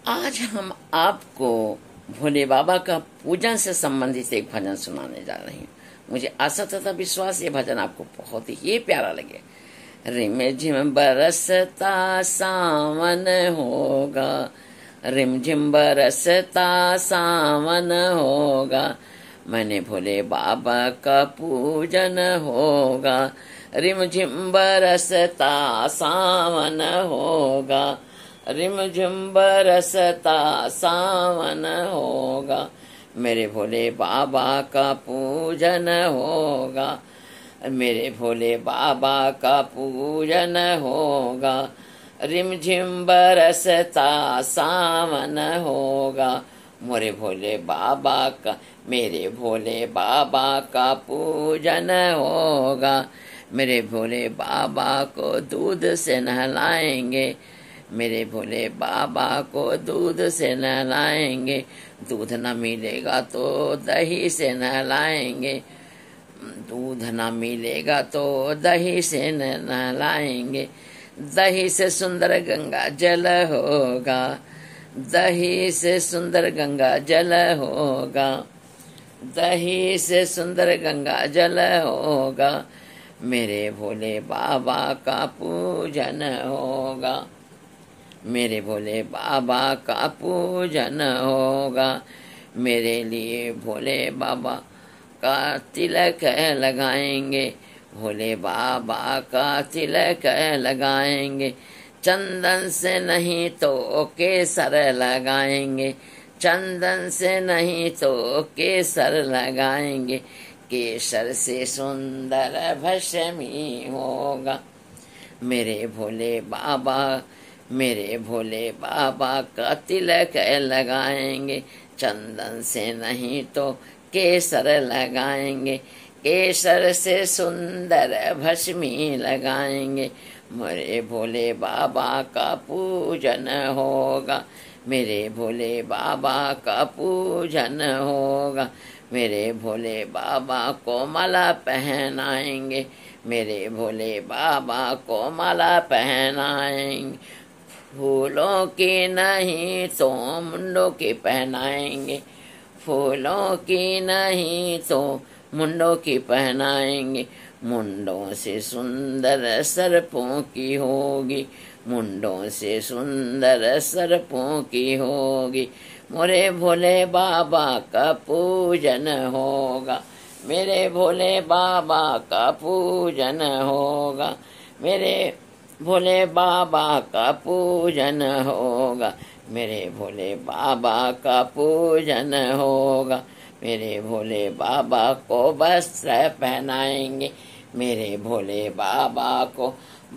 आज हम आपको भोले बाबा का पूजन से संबंधित एक भजन सुनाने जा रहे हैं। मुझे आशा तथा विश्वास ये भजन आपको बहुत ही प्यारा लगे। रिम झिम बरसता सावन होगा, रिम झिम बरसता सावन होगा, मैंने भोले बाबा का पूजन होगा। रिम झिम बरसता सावन होगा, रिम झिम बरसता सावन होगा, मेरे भोले बाबा का पूजन होगा, मेरे भोले बाबा का पूजन होगा। रिम झिम बरसता सावन होगा, मोरे भोले बाबा का, मेरे भोले बाबा का पूजन होगा। मेरे भोले बाबा को दूध से नहलाएंगे, मेरे भोले बाबा को दूध से नहलाएंगे, दूध न मिलेगा तो दही से नहलाएंगे, दूध न मिलेगा तो दही से नहलाएंगे। दही से सुंदर गंगा जल होगा, दही से सुंदर गंगा जल होगा, दही से सुंदर गंगा जल होगा, मेरे भोले बाबा का पूजन होगा, मेरे भोले बाबा का पूजन होगा। मेरे लिए भोले बाबा का तिलक लगाएंगे, भोले बाबा का तिलक लगाएंगे, चंदन से नहीं तो केसर लगाएंगे, चंदन से नहीं तो केसर लगाएंगे, केसर से सुंदर भस्मी होगा। मेरे भोले बाबा, मेरे भोले बाबा का तिलक लगाएंगे, चंदन से नहीं तो केसर लगाएंगे, केसर से सुंदर भस्मी लगाएंगे, मेरे भोले बाबा का पूजन होगा, मेरे भोले बाबा का पूजन होगा। मेरे भोले बाबा को माला पहनाएंगे, मेरे भोले बाबा को माला पहनाएंगे, फूलों की नहीं तो मुंडों की पहनाएंगे, फूलों की नहीं तो मुंडों की पहनाएंगे, मुंडों से सुंदर सर्पों की होगी, मुंडों से सुंदर सर्पों की होगी, मोरे भोले बाबा का पूजन होगा, मेरे भोले बाबा का पूजन होगा, मेरे भोले बाबा का पूजन होगा, मेरे भोले बाबा का पूजन होगा। मेरे भोले बाबा को वस्त्र पहनाएंगे, मेरे भोले बाबा को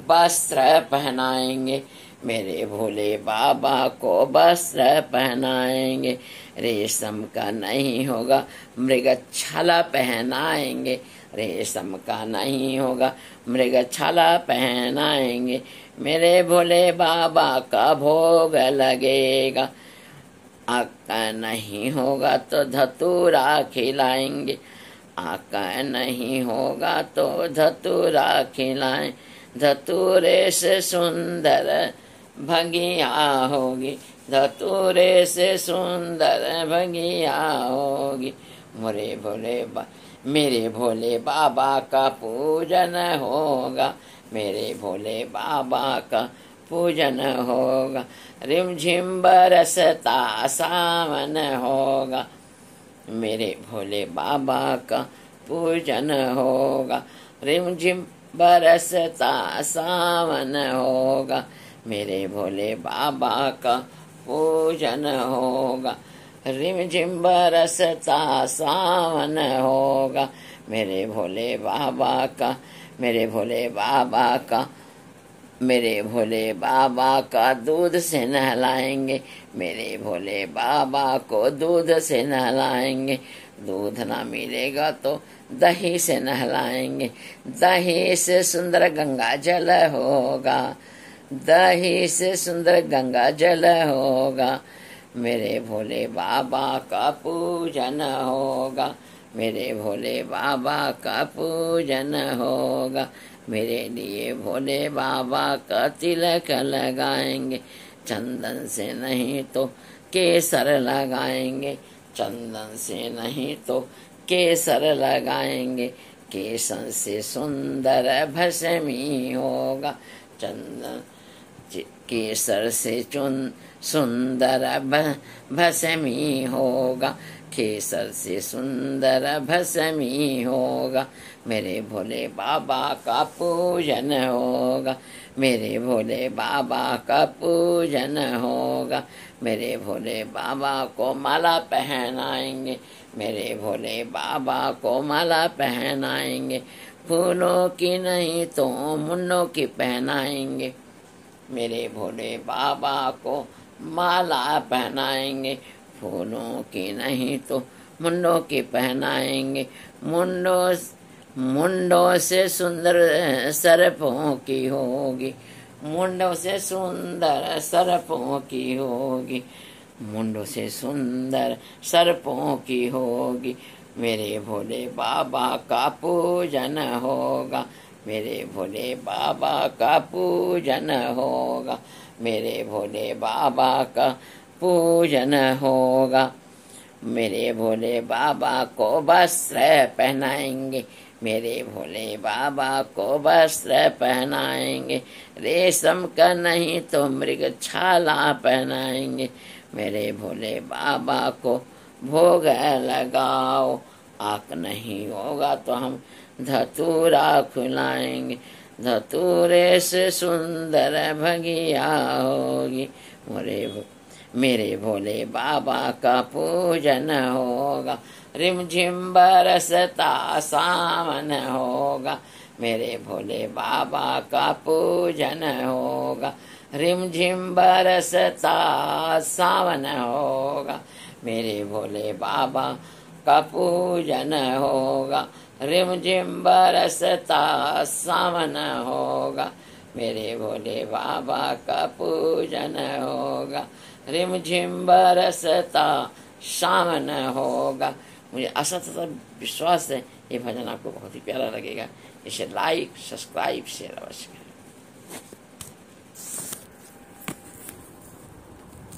वस्त्र पहनाएंगे, मेरे भोले बाबा को वस्त्र पहनाएंगे, रेशम का नहीं होगा मृगछाला पहनाएंगे, रेशम का नहीं होगा मृगछाला पहनाएंगे, मेरे भोले बाबा का भोग लगेगा, आका नहीं होगा तो धतूरा खिलाएंगे, आका नहीं होगा तो धतूरा खिलाएं, धतूरे से सुंदर भगिया होगी, धतूरे से सुंदर भगिया होगी, मोरे भोले मेरे भोले बाबा का पूजन होगा, मेरे भोले बाबा का पूजन होगा। रिम झिम बरसता सावन होगा, मेरे भोले बाबा का पूजन होगा, रिम झिम बरसता सावन होगा, मेरे भोले बाबा का पूजन होगा, रिम झिम बरसता सावन होगा, मेरे भोले बाबा का, मेरे भोले बाबा का, मेरे भोले बाबा का दूध से नहलाएंगे, मेरे भोले बाबा को दूध से नहलाएंगे, दूध ना मिलेगा तो दही से नहलाएंगे, दही से सुंदर गंगा जल होगा, दही से सुंदर गंगा जल होगा, मेरे भोले बाबा का पूजन होगा, मेरे भोले बाबा का पूजन होगा, मेरे लिए भोले बाबा का तिलक लगाएंगे, चंदन से नहीं तो केसर लगाएंगे, चंदन से नहीं तो केसर लगाएंगे, केसर से सुंदर भस्मी होगा, चंदन केसर से सुंदर भस्मी होगा, केसर से सुंदर भस्मी होगा, मेरे भोले बाबा का पूजन होगा, मेरे भोले बाबा का पूजन होगा, मेरे भोले बाबा को माला पहनाएंगे, मेरे भोले बाबा को माला पहनाएंगे, फूलों की नहीं तो मुन्नों की पहनाएंगे, मेरे भोले बाबा को माला पहनाएंगे, फूलों की नहीं तो मुंडों की पहनाएंगे, मुंडों से सुंदर सर्पों की होगी, मुंडों से सुंदर सर्पों की होगी, मुंडों से सुंदर सर्पों की होगी, मेरे भोले बाबा का पूजन होगा, मेरे भोले बाबा का पूजन होगा, मेरे भोले बाबा का पूजन होगा, मेरे भोले बाबा को वस्त्र पहनाएंगे, मेरे भोले बाबा को वस्त्र पहनाएंगे, रेशम का नहीं तो मृग छाला पहनाएंगे, मेरे भोले बाबा को भोग लगाओ, आँख नहीं होगा तो हम धतूरा खुलाएंगे, धतूरे से सुंदर भगिया होगी, मेरे भोले बाबा का पूजन होगा, रिमझिम बरसता सावन होगा, मेरे भोले बाबा का पूजन होगा, रिमझिम बरसता सावन होगा, मेरे भोले बाबा का पूजन होगा, रिमझिम बरसता सावन होगा, मेरे भोले बाबा का पूजन होगा, रिमझिम बरसता सावन होगा। मुझे आशा तथा विश्वास है ये भजन आपको बहुत ही प्यारा लगेगा। इसे लाइक, सब्सक्राइब, शेयर अवश्य करें।